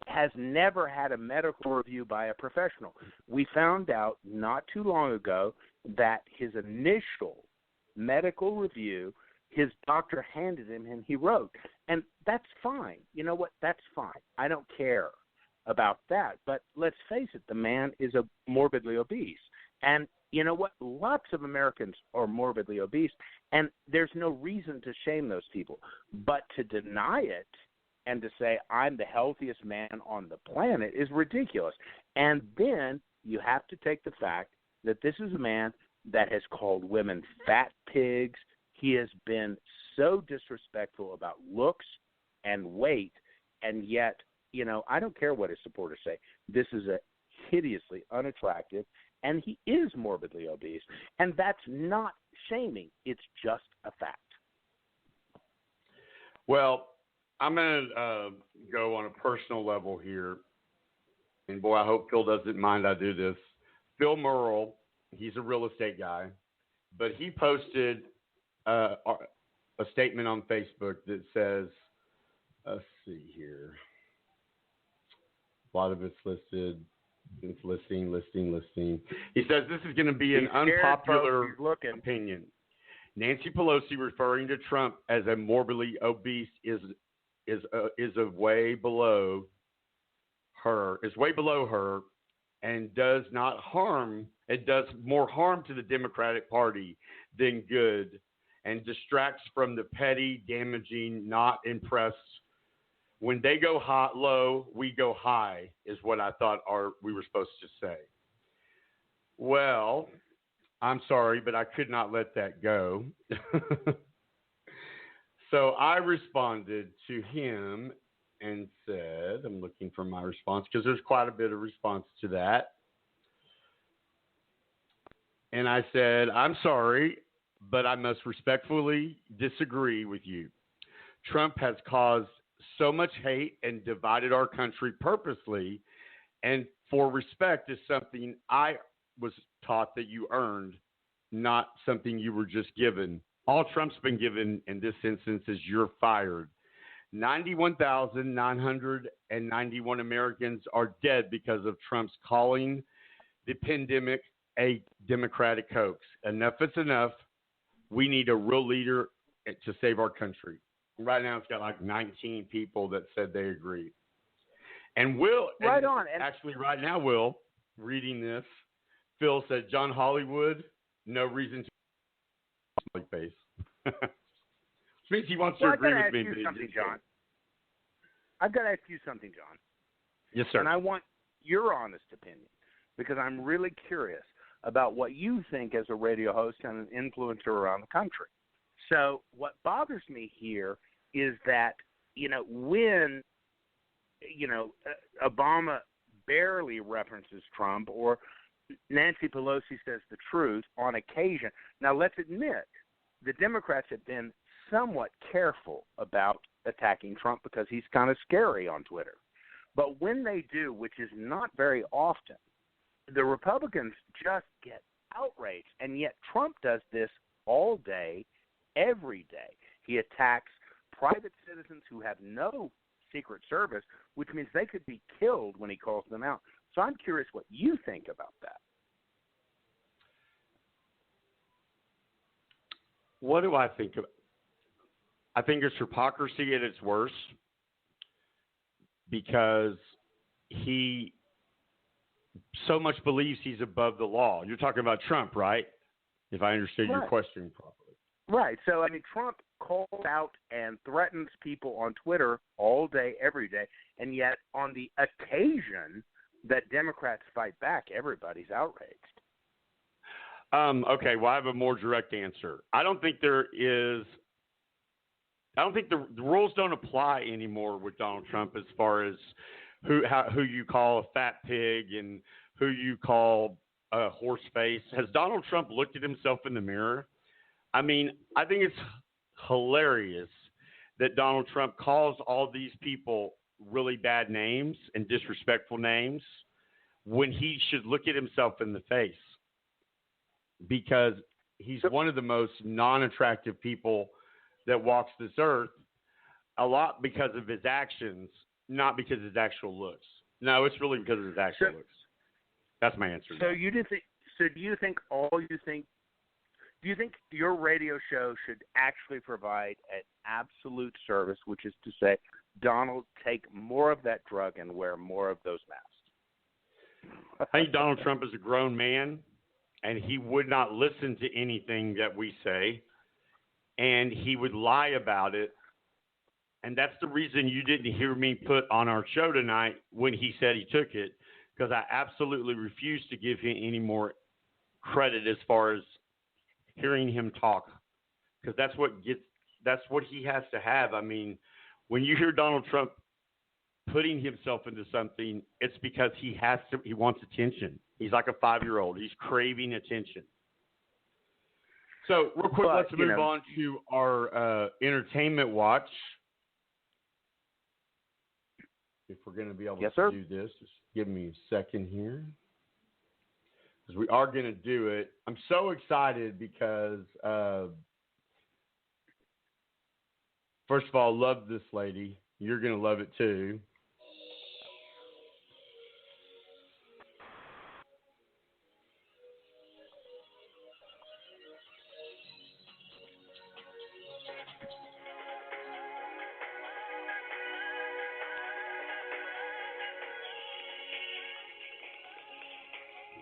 has never had a medical review by a professional. We found out not too long ago that his initial medical review, his doctor handed him and he wrote. And that's fine. You know what? That's fine. I don't care about that. But let's face it, the man is a morbidly obese. And you know what? Lots of Americans are morbidly obese, and there's no reason to shame those people. But to deny it and to say, I'm the healthiest man on the planet is ridiculous. And then you have to take the fact that this is a man that has called women fat pigs. He has been so disrespectful about looks and weight, and yet, I don't care what his supporters say. This is a hideously unattractive, and he is morbidly obese. And that's not shaming. It's just a fact. Well, I'm going to go on a personal level here. And, boy, I hope Phil doesn't mind I do this. Phil Merle, he's a real estate guy, but he posted a statement on Facebook that says, let's see here. A lot of it's listed. It's listing. He says this is going to be an unpopular opinion. Nancy Pelosi referring to Trump as a morbidly obese is way below her, and does not harm. It does more harm to the Democratic Party than good, and distracts from the petty, damaging, not impressed when they go low, we go high, is what I thought we were supposed to say. Well, I'm sorry, but I could not let that go. So I responded to him and said, I'm looking for my response because there's quite a bit of response to that. And I said, I'm sorry, but I must respectfully disagree with you. Trump has caused so much hate and divided our country purposely, and for respect is something I was taught that you earned, not something you were just given. All Trump's been given in this instance is you're fired. 91,991 Americans are dead because of Trump's calling the pandemic a Democratic hoax. Enough is enough. We need a real leader to save our country. Right now, it's got like 19 people that said they agree. And Will, right on. And actually, right now, Will, reading this, Phil said, John Hollywood, no reason to like face. Which means he wants to agree with me. John. I've got to ask you something, John. Yes, sir. And I want your honest opinion because I'm really curious about what you think as a radio host and an influencer around the country. So what bothers me here is that, when, Obama barely references Trump or Nancy Pelosi says the truth on occasion. Now, let's admit the Democrats have been somewhat careful about attacking Trump because he's kind of scary on Twitter. But when they do, which is not very often, the Republicans just get outraged. And yet Trump does this all day, every day. He attacks private citizens who have no Secret Service, which means they could be killed when he calls them out. So I'm curious what you think about that. What do I think of? I think it's hypocrisy at its worst because he so much believes he's above the law. You're talking about Trump, right? If I understood your question properly. Right. So, Trump calls out and threatens people on Twitter all day, every day, and yet on the occasion that Democrats fight back, everybody's outraged. Okay, well, I have a more direct answer. I don't think the rules don't apply anymore with Donald Trump as far as who you call a fat pig and who you call a horse face. Has Donald Trump looked at himself in the mirror? I think it's hilarious that Donald Trump calls all these people really bad names and disrespectful names when he should look at himself in the face, because he's one of the most non-attractive people that walks this earth, a lot because of his actions, not because of his actual looks. No, it's really because of his actual looks. That's my answer. So do you think your radio show should actually provide an absolute service, which is to say, Donald, take more of that drug and wear more of those masks? I think Donald Trump is a grown man, and he would not listen to anything that we say, and he would lie about it. And that's the reason you didn't hear me put on our show tonight when he said he took it, because I absolutely refuse to give him any more credit as far as hearing him talk, because that's what he has to have. When you hear Donald Trump putting himself into something, it's because he wants attention. He's like a 5-year-old. He's craving attention. So real quick, let's move on to our entertainment watch. If we're going to be able to do this, just give me a second here, because we are going to do it. I'm so excited because, first of all, love this lady. You're going to love it too.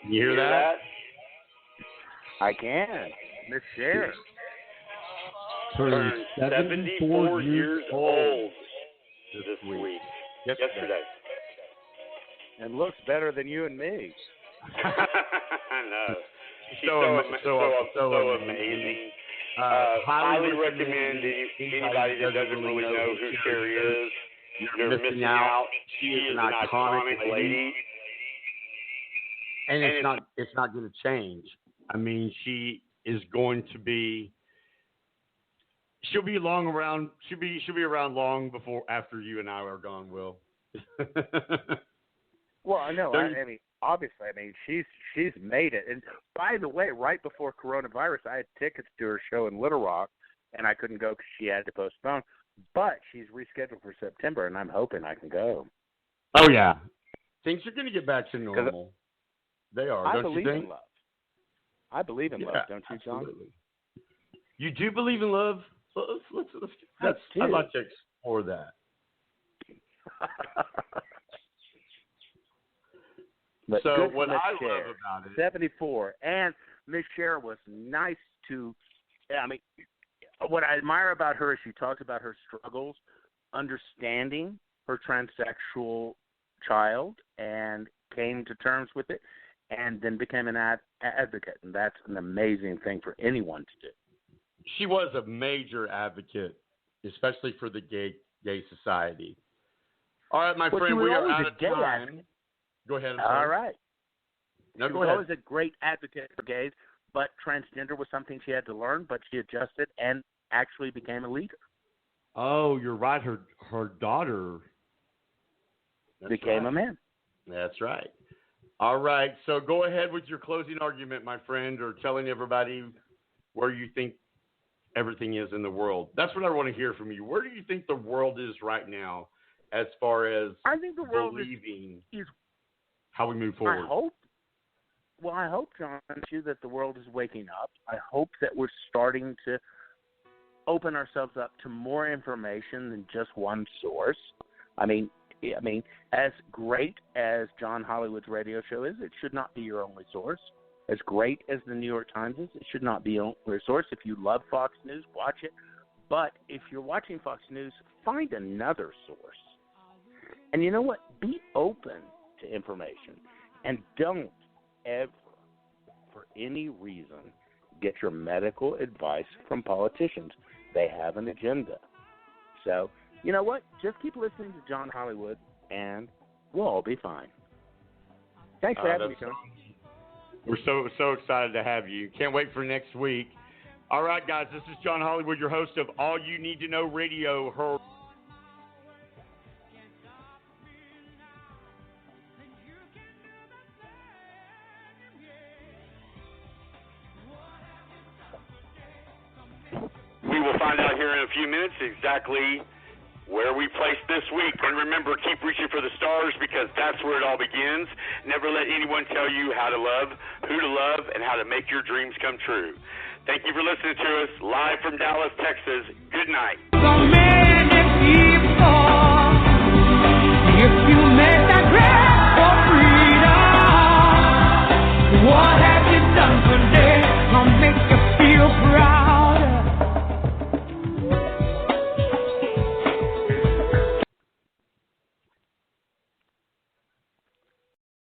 You hear that? I can. Miss Cher. Turned 74 years old this week. Yesterday. And looks better than you and me. I know. She's so amazing. Highly recommend anybody that doesn't really know who Sherry is. You're missing out. She is an iconic lady. And it's not going to change. I mean, she is going to be. She'll be around. She'll be around long before after you and I are gone, Will. Well, I know. I mean, obviously, she's made it. And by the way, right before coronavirus, I had tickets to her show in Little Rock, and I couldn't go because she had to postpone. But she's rescheduled for September, and I'm hoping I can go. Oh yeah, things are going to get back to normal. They are. I don't believe you think? in love. I believe in love, don't you, John? Absolutely. You do believe in love? I'd like to explore that. But so good what Miss I Cher, love about it, 74, and Miss Cher was nice to. I mean, what I admire about her is she talked about her struggles, understanding her transsexual child, and came to terms with it, and then became an advocate, and that's an amazing thing for anyone to do. She was a major advocate, especially for the gay society. All right, my friend, we are out of time. Go ahead. All right. No, she go was ahead. always a great advocate for gays, but transgender was something she had to learn, but she adjusted and actually became a leader. Oh, you're right. Her daughter became a man. That's right. All right. So go ahead with your closing argument, my friend, or telling everybody where you think everything is in the world. That's what I want to hear from you. Where do you think the world is right now as far as I think the world believing is how we move forward? I hope, John, too, that the world is waking up. I hope that we're starting to open ourselves up to more information than just one source. I mean, as great as John Hollywood's radio show is, it should not be your only source. As great as the New York Times is, it should not be your source. If you love Fox News, watch it. But if you're watching Fox News, find another source. And you know what? Be open to information. And don't ever, for any reason, get your medical advice from politicians. They have an agenda. So, you know what? Just keep listening to John Hollywood, and we'll all be fine. Thanks for having me, John. We're so excited to have you. Can't wait for next week. All right, guys, this is John Hollywood, your host of All You Need to Know Radio. We will find out here in a few minutes exactly where we place this week. And remember, keep reaching for the stars because that's where it all begins. Never let anyone tell you how to love, who to love, and how to make your dreams come true. Thank you for listening to us live from Dallas, Texas. Good night.